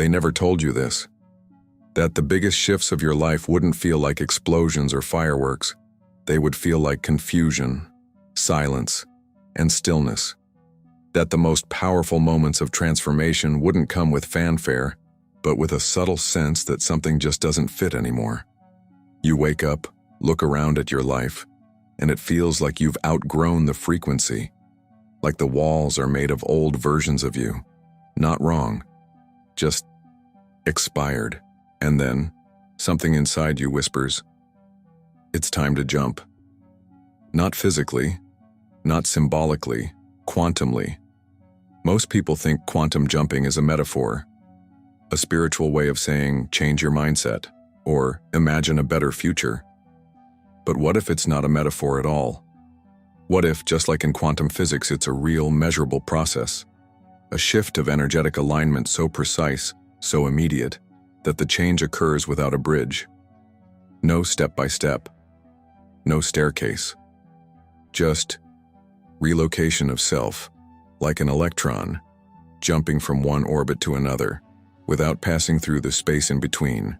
they never told you this. That the biggest shifts of your life wouldn't feel like explosions or fireworks. They would feel like confusion, silence, and stillness. That the most powerful moments of transformation wouldn't come with fanfare, but with a subtle sense that something just doesn't fit anymore. You wake up, look around at your life, and it feels like you've outgrown the frequency, like the walls are made of old versions of you. Not wrong, just expired. And then, something inside you whispers, it's time to jump. Not physically, not symbolically, quantumly. Most people think quantum jumping is a metaphor, a spiritual way of saying change your mindset, or imagine a better future. But what if it's not a metaphor at all? What if, just like in quantum physics, it's a real, measurable process? A shift of energetic alignment so precise, so immediate, that the change occurs without a bridge. No step-by-step, no staircase. Just relocation of self, like an electron, jumping from one orbit to another, without passing through the space in between.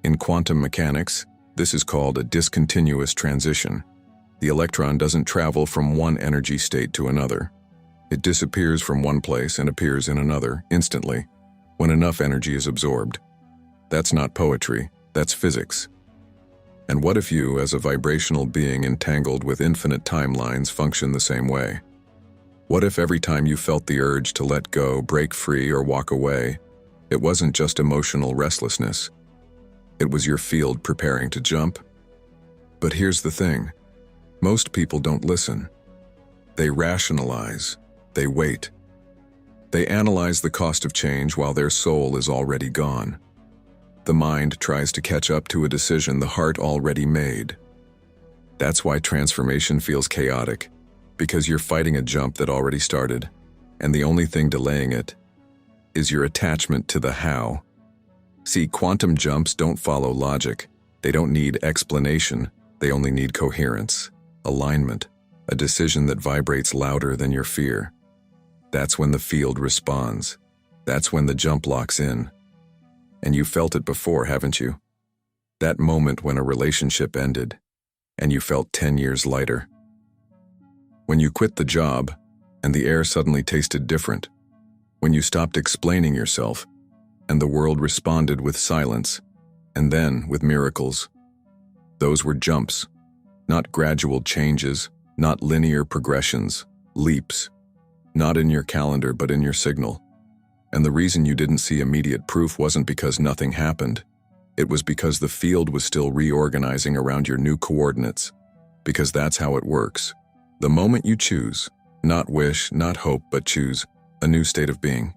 In quantum mechanics, this is called a discontinuous transition. The electron doesn't travel from one energy state to another. It disappears from one place and appears in another instantly, when enough energy is absorbed. That's not poetry, that's physics. And what if you, as a vibrational being entangled with infinite timelines, function the same way? What if every time you felt the urge to let go, break free, or walk away, it wasn't just emotional restlessness? It was your field preparing to jump? But here's the thing. Most people don't listen. They rationalize. They wait. They analyze the cost of change while their soul is already gone. The mind tries to catch up to a decision the heart already made. That's why transformation feels chaotic, because you're fighting a jump that already started, and the only thing delaying it is your attachment to the how. See, quantum jumps don't follow logic. They don't need explanation. They only need coherence, alignment, a decision that vibrates louder than your fear. That's when the field responds. That's when the jump locks in. And you felt it before, haven't you? That moment when a relationship ended, and you felt 10 years lighter. When you quit the job, and the air suddenly tasted different. When you stopped explaining yourself, and the world responded with silence, and then with miracles. Those were jumps, not gradual changes, not linear progressions, leaps. Not in your calendar, but in your signal. And the reason you didn't see immediate proof wasn't because nothing happened. It was because the field was still reorganizing around your new coordinates. Because that's how it works. The moment you choose, not wish, not hope, but choose a new state of being,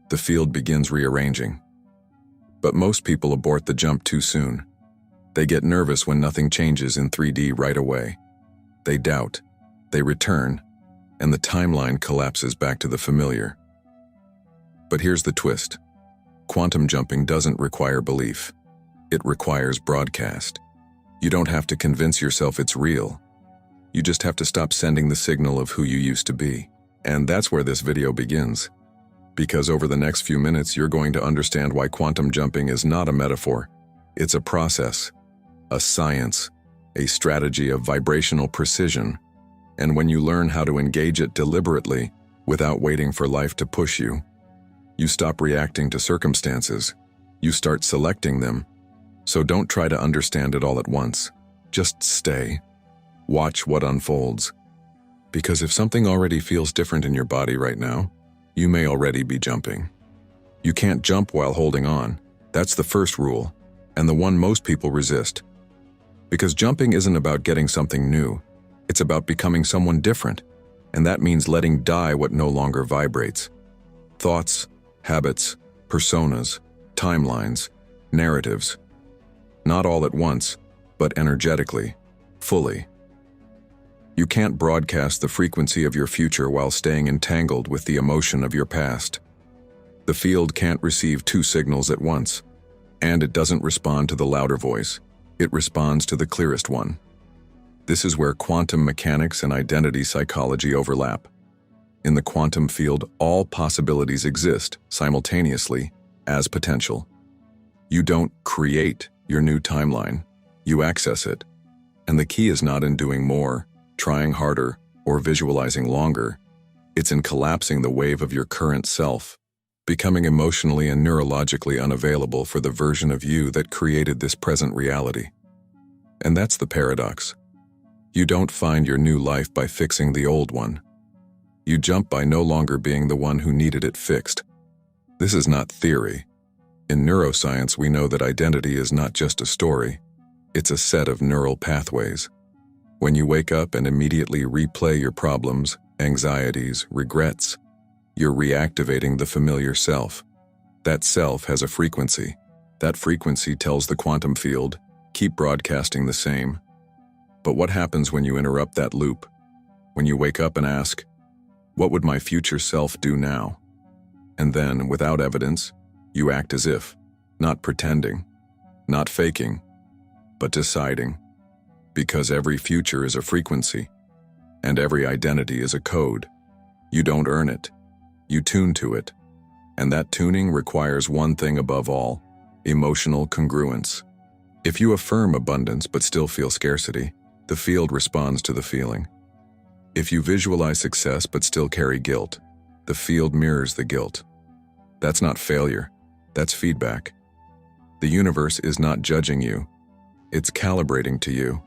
the field begins rearranging. But most people abort the jump too soon. They get nervous when nothing changes in 3D right away. They doubt, they return, and the timeline collapses back to the familiar. But here's the twist. Quantum jumping doesn't require belief. It requires broadcast. You don't have to convince yourself it's real. You just have to stop sending the signal of who you used to be. And that's where this video begins. Because over the next few minutes, you're going to understand why quantum jumping is not a metaphor. It's a process, a science, a strategy of vibrational precision. And when you learn how to engage it deliberately, without waiting for life to push you, you stop reacting to circumstances. You start selecting them. So don't try to understand it all at once. Just stay. Watch what unfolds. Because if something already feels different in your body right now, you may already be jumping. You can't jump while holding on. That's the first rule, and the one most people resist. Because jumping isn't about getting something new. It's about becoming someone different, and that means letting die what no longer vibrates. Thoughts, habits, personas, timelines, narratives. Not all at once, but energetically, fully. You can't broadcast the frequency of your future while staying entangled with the emotion of your past. The field can't receive two signals at once, and it doesn't respond to the louder voice. It responds to the clearest one. This is where quantum mechanics and identity psychology overlap. In the quantum field, all possibilities exist simultaneously, as potential. You don't create your new timeline, you access it. And the key is not in doing more, trying harder, or visualizing longer. It's in collapsing the wave of your current self, becoming emotionally and neurologically unavailable for the version of you that created this present reality. And that's the paradox. You don't find your new life by fixing the old one. You jump by no longer being the one who needed it fixed. This is not theory. In neuroscience, we know that identity is not just a story. It's a set of neural pathways. When you wake up and immediately replay your problems, anxieties, regrets, you're reactivating the familiar self. That self has a frequency. That frequency tells the quantum field, keep broadcasting the same. But what happens when you interrupt that loop? When you wake up and ask, what would my future self do now? And then, without evidence, you act as if, not pretending, not faking, but deciding. Because every future is a frequency, and every identity is a code. You don't earn it. You tune to it. And that tuning requires one thing above all, emotional congruence. If you affirm abundance but still feel scarcity, the field responds to the feeling. If you visualize success but still carry guilt, the field mirrors the guilt. That's not failure, that's feedback. The universe is not judging you, it's calibrating to you.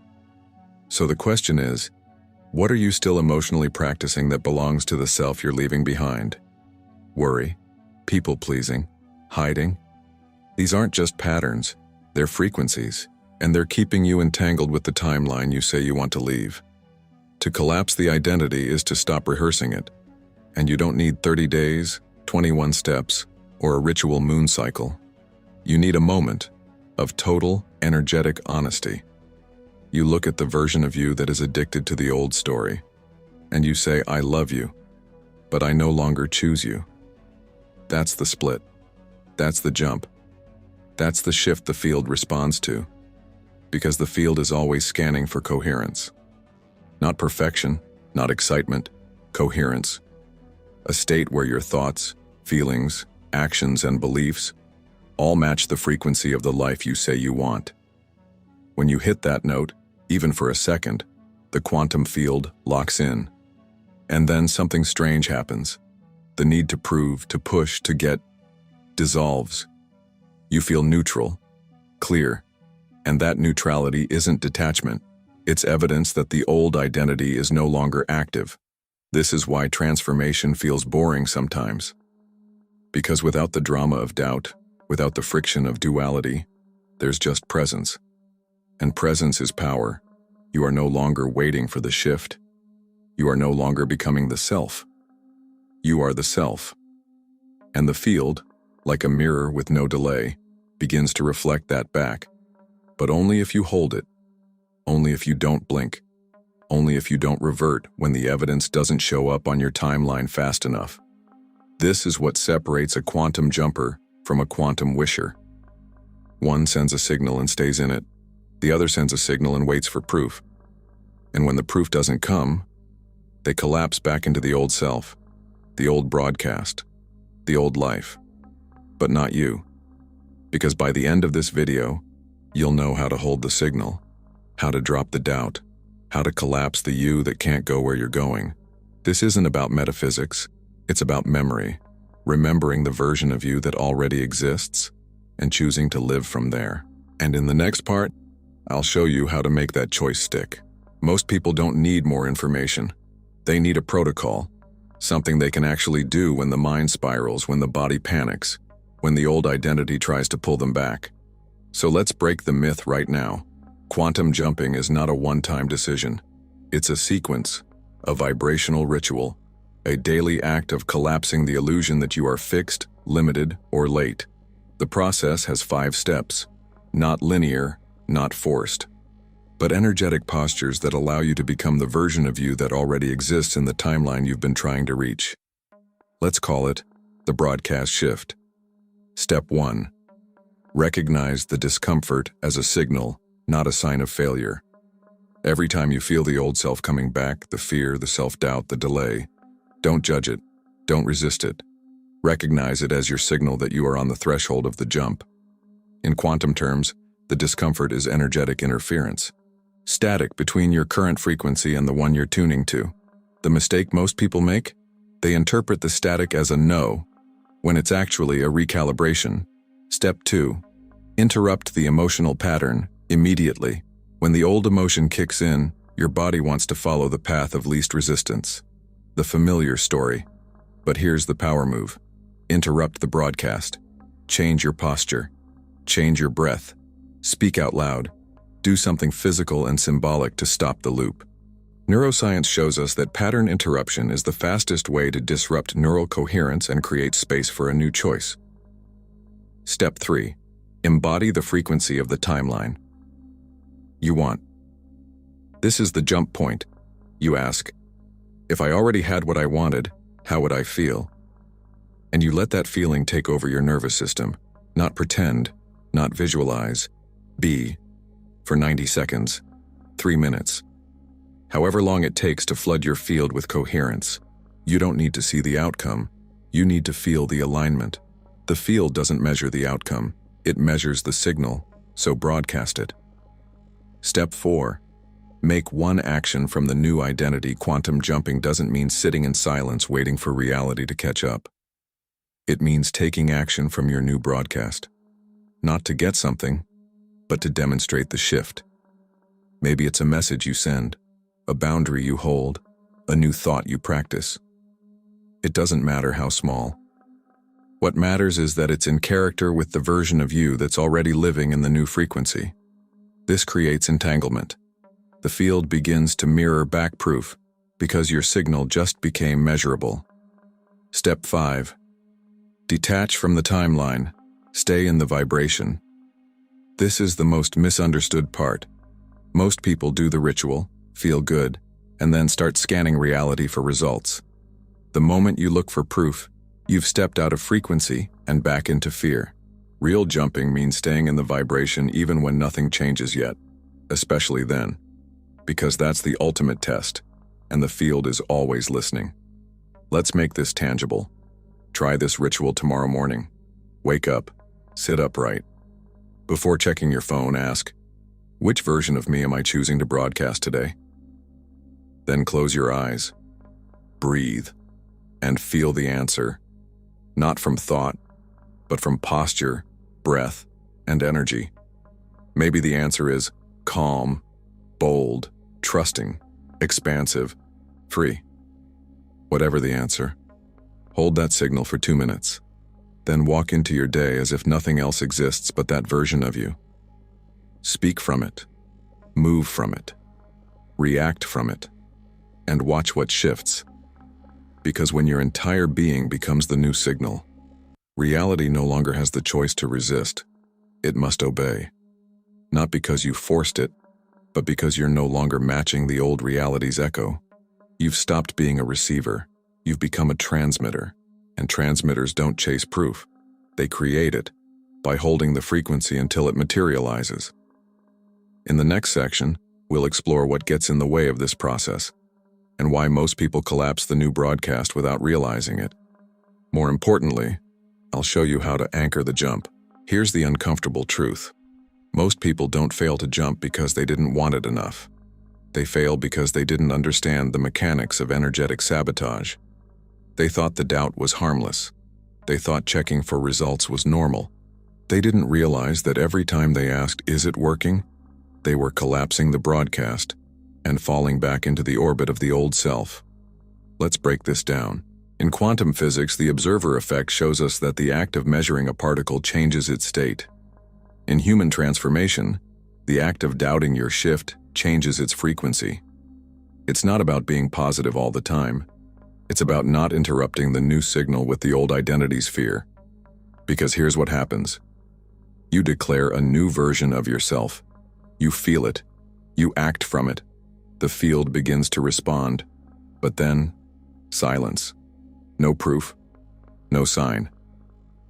So the question is, what are you still emotionally practicing that belongs to the self you're leaving behind? Worry, people-pleasing, hiding? These aren't just patterns, they're frequencies, and they're keeping you entangled with the timeline you say you want to leave. To collapse the identity is to stop rehearsing it, and you don't need 30 days, 21 steps, or a ritual moon cycle. You need a moment of total, energetic honesty. You look at the version of you that is addicted to the old story, and you say, I love you, but I no longer choose you. That's the split. That's the jump. That's the shift the field responds to, because the field is always scanning for coherence. Not perfection, not excitement, coherence. A state where your thoughts, feelings, actions, and beliefs all match the frequency of the life you say you want. When you hit that note, even for a second, the quantum field locks in. And then something strange happens. The need to prove, to push, to get, dissolves. You feel neutral, clear, and that neutrality isn't detachment. It's evidence that the old identity is no longer active. This is why transformation feels boring sometimes. Because without the drama of doubt, without the friction of duality, there's just presence. And presence is power. You are no longer waiting for the shift. You are no longer becoming the self. You are the self. And the field, like a mirror with no delay, begins to reflect that back. But only if you hold it. Only if you don't blink. Only if you don't revert when the evidence doesn't show up on your timeline fast enough. This is what separates a quantum jumper from a quantum wisher. One sends a signal and stays in it. The other sends a signal and waits for proof. And when the proof doesn't come, they collapse back into the old self, the old broadcast, the old life. But not you. Because by the end of this video, you'll know how to hold the signal, how to drop the doubt, how to collapse the you that can't go where you're going. This isn't about metaphysics, it's about memory, remembering the version of you that already exists, and choosing to live from there. And in the next part, I'll show you how to make that choice stick. Most people don't need more information. They need a protocol, something they can actually do when the mind spirals, when the body panics, when the old identity tries to pull them back. So let's break the myth right now. Quantum jumping is not a one-time decision. It's a sequence, a vibrational ritual, a daily act of collapsing the illusion that you are fixed, limited, or late. The process has 5 steps, not linear, not forced, but energetic postures that allow you to become the version of you that already exists in the timeline you've been trying to reach. Let's call it the broadcast shift. Step 1. Recognize the discomfort as a signal, not a sign of failure. Every time you feel the old self coming back, the fear, the self-doubt, the delay, don't judge it, don't resist it. Recognize it as your signal that you are on the threshold of the jump. In quantum terms, the discomfort is energetic interference. Static between your current frequency and the one you're tuning to. The mistake most people make? They interpret the static as a no, when it's actually a recalibration. Step 2. Interrupt the emotional pattern immediately. When the old emotion kicks in, your body wants to follow the path of least resistance. The familiar story. But here's the power move. Interrupt the broadcast. Change your posture. Change your breath. Speak out loud. Do something physical and symbolic to stop the loop. Neuroscience shows us that pattern interruption is the fastest way to disrupt neural coherence and create space for a new choice. Step 3. Embody the frequency of the timeline you want. This is the jump point. You ask, if I already had what I wanted, how would I feel? And you let that feeling take over your nervous system. Not pretend, not visualize. Be. For 90 seconds, 3 minutes. However long it takes to flood your field with coherence. You don't need to see the outcome. You need to feel the alignment. The field doesn't measure the outcome. It measures the signal, so broadcast it. Step 4. Make one action from the new identity. Quantum jumping doesn't mean sitting in silence waiting for reality to catch up. It means taking action from your new broadcast. Not to get something, but to demonstrate the shift. Maybe it's a message you send, a boundary you hold, a new thought you practice. It doesn't matter how small. What matters is that it's in character with the version of you that's already living in the new frequency. This creates entanglement. The field begins to mirror back proof because your signal just became measurable. Step 5. Detach from the timeline. Stay in the vibration. This is the most misunderstood part. Most people do the ritual, feel good, and then start scanning reality for results. The moment you look for proof, you've stepped out of frequency and back into fear. Real jumping means staying in the vibration even when nothing changes yet, especially then, because that's the ultimate test, and the field is always listening. Let's make this tangible. Try this ritual tomorrow morning. Wake up, sit upright. Before checking your phone, ask, which version of me am I choosing to broadcast today? Then close your eyes, breathe, and feel the answer, not from thought, but from posture, breath, and energy. Maybe the answer is calm, bold, trusting, expansive, free. Whatever the answer, hold that signal for 2 minutes. Then walk into your day as if nothing else exists but that version of you. Speak from it, move from it, react from it, and watch what shifts. Because when your entire being becomes the new signal, reality no longer has the choice to resist. It must obey. Not because you forced it, but because you're no longer matching the old reality's echo. You've stopped being a receiver. You've become a transmitter. And transmitters don't chase proof. They create it by holding the frequency until it materializes. In the next section, we'll explore what gets in the way of this process and why most people collapse the new broadcast without realizing it. More importantly, I'll show you how to anchor the jump. Here's the uncomfortable truth. Most people don't fail to jump because they didn't want it enough. They fail because they didn't understand the mechanics of energetic sabotage. They thought the doubt was harmless. They thought checking for results was normal. They didn't realize that every time they asked, "Is it working?" they were collapsing the broadcast and falling back into the orbit of the old self. Let's break this down. In quantum physics, the observer effect shows us that the act of measuring a particle changes its state. In human transformation, the act of doubting your shift changes its frequency. It's not about being positive all the time. It's about not interrupting the new signal with the old identity's fear. Because here's what happens. You declare a new version of yourself. You feel it. You act from it. The field begins to respond. But then, silence. No proof. No sign.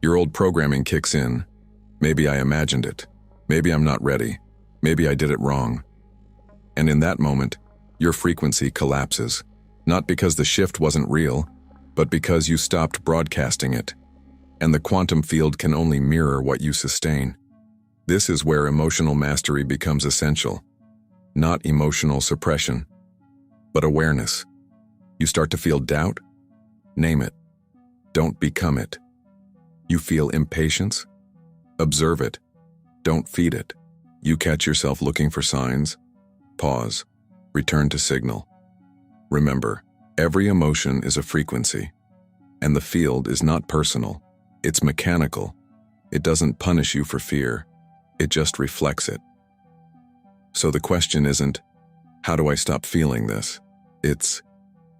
Your old programming kicks in. Maybe I imagined it. Maybe I'm not ready. Maybe I did it wrong. And in that moment, your frequency collapses. Not because the shift wasn't real, but because you stopped broadcasting it. and the quantum field can only mirror what you sustain. This is where emotional mastery becomes essential. Not emotional suppression, but awareness. You start to feel doubt? Name it. Don't become it. You feel impatience? Observe it. Don't feed it. You catch yourself looking for signs? Pause. Return to signal. Remember, every emotion is a frequency, and the field is not personal. It's mechanical. It doesn't punish you for fear. It just reflects it. So the question isn't, how do I stop feeling this? It's,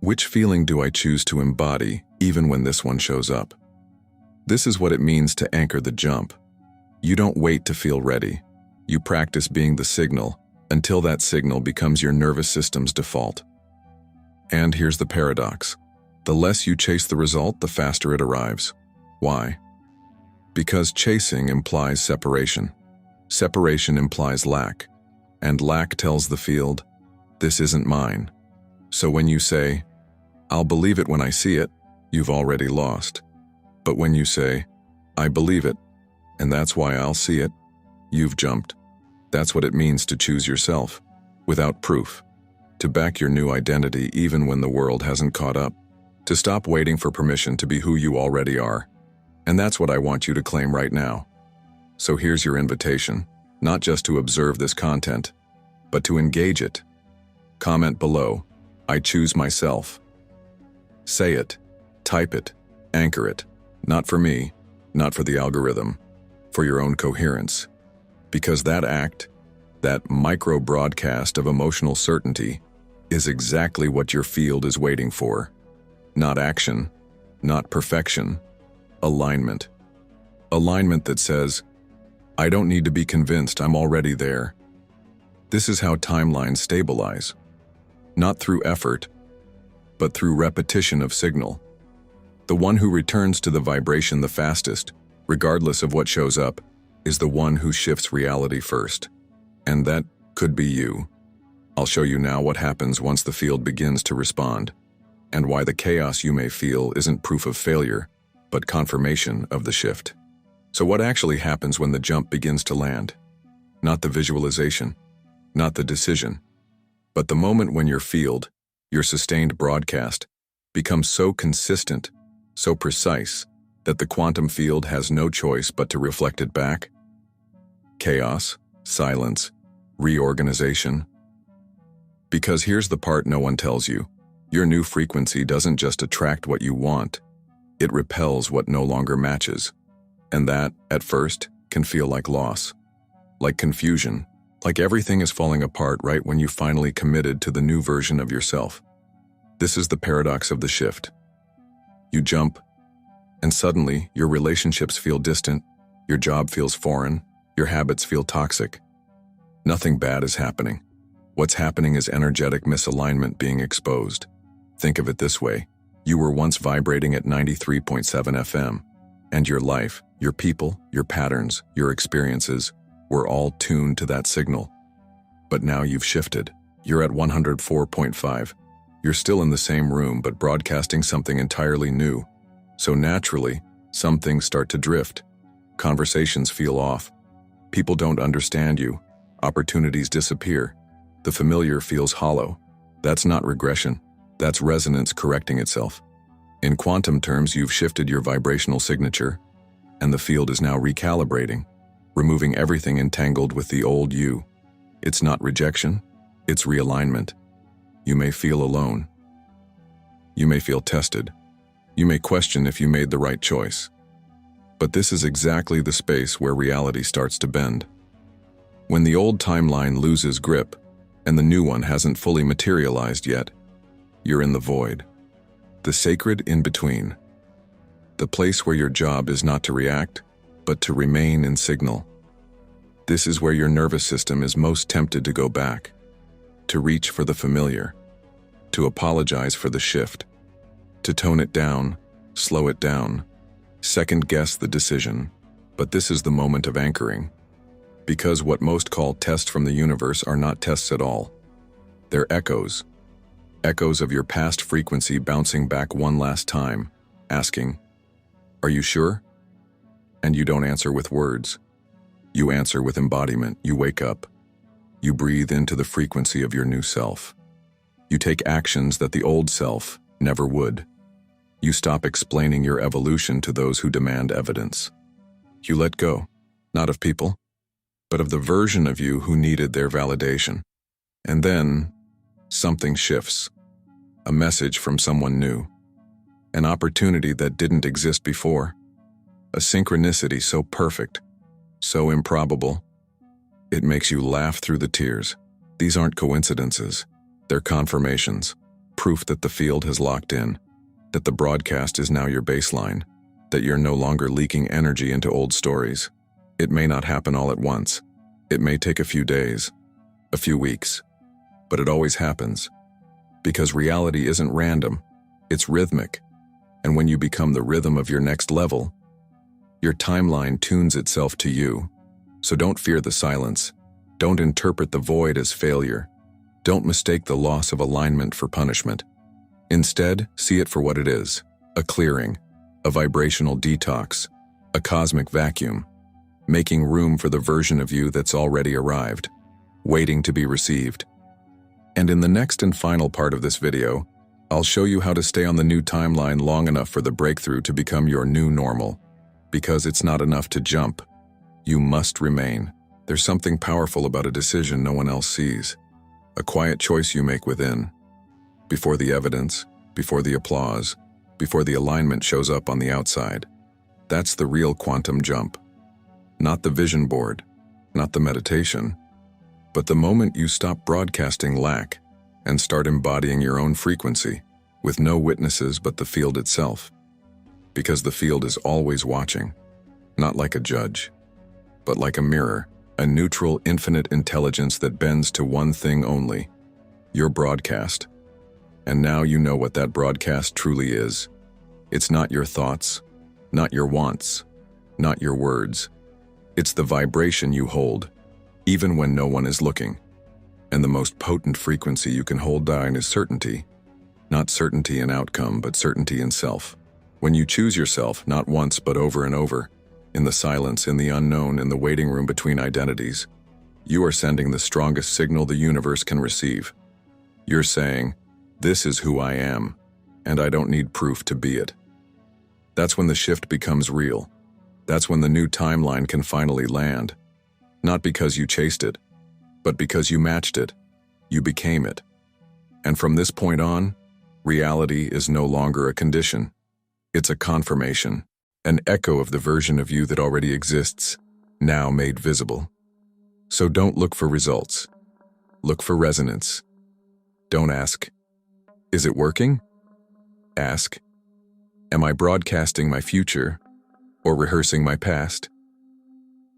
which feeling do I choose to embody even when this one shows up? This is what it means to anchor the jump. You don't wait to feel ready. You practice being the signal until that signal becomes your nervous system's default. And here's the paradox. The less you chase the result, the faster it arrives. Why? Because chasing implies separation. Separation implies lack. And lack tells the field, this isn't mine. So when you say, I'll believe it when I see it, you've already lost. But when you say, I believe it, and that's why I'll see it, you've jumped. That's what it means to choose yourself, without proof. To back your new identity even when the world hasn't caught up. To stop waiting for permission to be who you already are. And that's what I want you to claim right now. So here's your invitation, not just to observe this content, but to engage it. Comment below, I choose myself. Say it, type it, anchor it. Not for me, not for the algorithm, for your own coherence. Because that act, that micro-broadcast of emotional certainty, is exactly what your field is waiting for. Not action, not perfection, alignment. Alignment that says, I don't need to be convinced, I'm already there. This is how timelines stabilize. Not through effort, but through repetition of signal. The one who returns to the vibration the fastest, regardless of what shows up, is the one who shifts reality first. And that could be you. I'll show you now what happens once the field begins to respond, and why the chaos you may feel isn't proof of failure, but confirmation of the shift. So what actually happens when the jump begins to land? Not the visualization, not the decision, but the moment when your field, your sustained broadcast, becomes so consistent, so precise, that the quantum field has no choice but to reflect it back? Chaos, silence, reorganization. Because here's the part no one tells you. Your new frequency doesn't just attract what you want, it repels what no longer matches. And that, at first, can feel like loss, like confusion, like everything is falling apart right when you finally committed to the new version of yourself. This is the paradox of the shift. You jump, and suddenly your relationships feel distant, your job feels foreign, your habits feel toxic. Nothing bad is happening. What's happening is energetic misalignment being exposed. Think of it this way. You were once vibrating at 93.7 FM, and your life, your people, your patterns, your experiences were all tuned to that signal. But now you've shifted. You're at 104.5. You're still in the same room, but broadcasting something entirely new. So naturally, some things start to drift. Conversations feel off. People don't understand you. Opportunities disappear. The familiar feels hollow. That's not regression. That's resonance correcting itself. In quantum terms, you've shifted your vibrational signature, and the field is now recalibrating, removing everything entangled with the old you. It's not rejection, it's realignment. You may feel alone. You may feel tested. You may question if you made the right choice. But this is exactly the space where reality starts to bend. When the old timeline loses grip, and the new one hasn't fully materialized yet, you're in the void. The sacred in-between. The place where your job is not to react, but to remain in signal. This is where your nervous system is most tempted to go back, to reach for the familiar, to apologize for the shift, to tone it down, slow it down, second-guess the decision. But this is the moment of anchoring. Because what most call tests from the universe are not tests at all. They're echoes. Echoes of your past frequency bouncing back one last time, asking, are you sure? And you don't answer with words. You answer with embodiment. You wake up. You breathe into the frequency of your new self. You take actions that the old self never would. You stop explaining your evolution to those who demand evidence. You let go, not of people, but of the version of you who needed their validation. And then, something shifts. A message from someone new. An opportunity that didn't exist before. A synchronicity so perfect, so improbable, it makes you laugh through the tears. These aren't coincidences. They're confirmations. Proof that the field has locked in. That the broadcast is now your baseline. That you're no longer leaking energy into old stories. It may not happen all at once. It may take a few days, a few weeks. But it always happens. Because reality isn't random. It's rhythmic. And when you become the rhythm of your next level, your timeline tunes itself to you. So don't fear the silence. Don't interpret the void as failure. Don't mistake the loss of alignment for punishment. Instead, see it for what it is: a clearing, a vibrational detox, a cosmic vacuum, making room for the version of you that's already arrived, waiting to be received. And in the next and final part of this video, I'll show you how to stay on the new timeline long enough for the breakthrough to become your new normal. Because it's not enough to jump. You must remain. There's something powerful about a decision no one else sees. A quiet choice you make within. Before the evidence, before the applause, before the alignment shows up on the outside. That's the real quantum jump. Not the vision board, not the meditation, but the moment you stop broadcasting lack and start embodying your own frequency with no witnesses but the field itself. Because the field is always watching, not like a judge, but like a mirror, a neutral, infinite intelligence that bends to one thing only: your broadcast. And now you know what that broadcast truly is. It's not your thoughts, not your wants, not your words. It's the vibration you hold, even when no one is looking. And the most potent frequency you can hold down is certainty. Not certainty in outcome, but certainty in self. When you choose yourself, not once but over and over, in the silence, in the unknown, in the waiting room between identities, you are sending the strongest signal the universe can receive. You're saying, "This is who I am, and I don't need proof to be it." That's when the shift becomes real. That's when the new timeline can finally land. Not because you chased it, but because you matched it. You became it. And from this point on, reality is no longer a condition. It's a confirmation, an echo of the version of you that already exists, now made visible. So don't look for results. Look for resonance. Don't ask, "Is it working?" Ask, "Am I broadcasting my future or rehearsing my past?"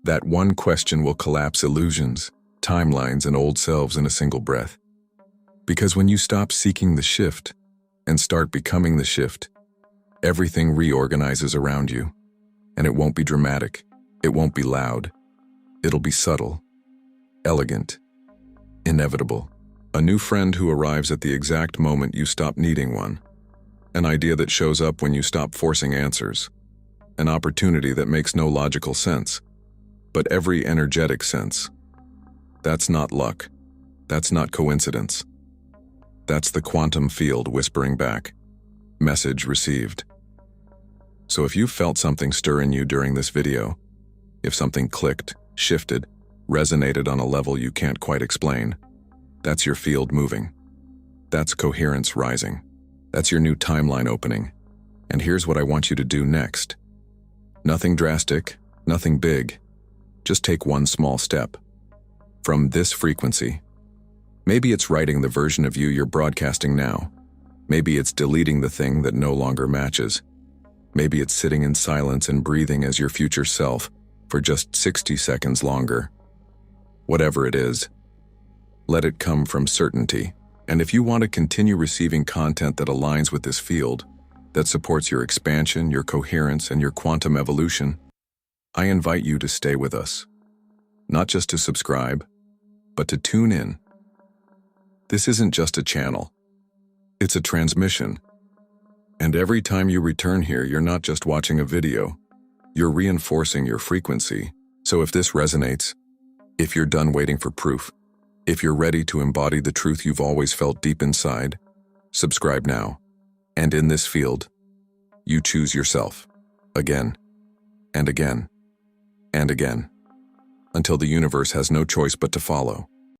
That one question will collapse illusions, timelines, and old selves in a single breath. Because when you stop seeking the shift and start becoming the shift, everything reorganizes around you. And it won't be dramatic. It won't be loud. It'll be subtle, elegant, inevitable. A new friend who arrives at the exact moment you stop needing one. An idea that shows up when you stop forcing answers. An opportunity that makes no logical sense, but every energetic sense. That's not luck. That's not coincidence. That's the quantum field whispering back. Message received. So if you felt something stir in you during this video, if something clicked, shifted, resonated on a level you can't quite explain, that's your field moving. That's coherence rising. That's your new timeline opening. And here's what I want you to do next. Nothing drastic, nothing big. Just take one small step. From this frequency. Maybe it's writing the version of you you're broadcasting now. Maybe it's deleting the thing that no longer matches. Maybe it's sitting in silence and breathing as your future self for just 60 seconds longer. Whatever it is, let it come from certainty. And if you want to continue receiving content that aligns with this field, that supports your expansion, your coherence, and your quantum evolution, I invite you to stay with us. Not just to subscribe, but to tune in. This isn't just a channel. It's a transmission. And every time you return here, you're not just watching a video. You're reinforcing your frequency. So if this resonates, if you're done waiting for proof, if you're ready to embody the truth you've always felt deep inside, subscribe now. And in this field, you choose yourself, again, and again, and again, until the universe has no choice but to follow.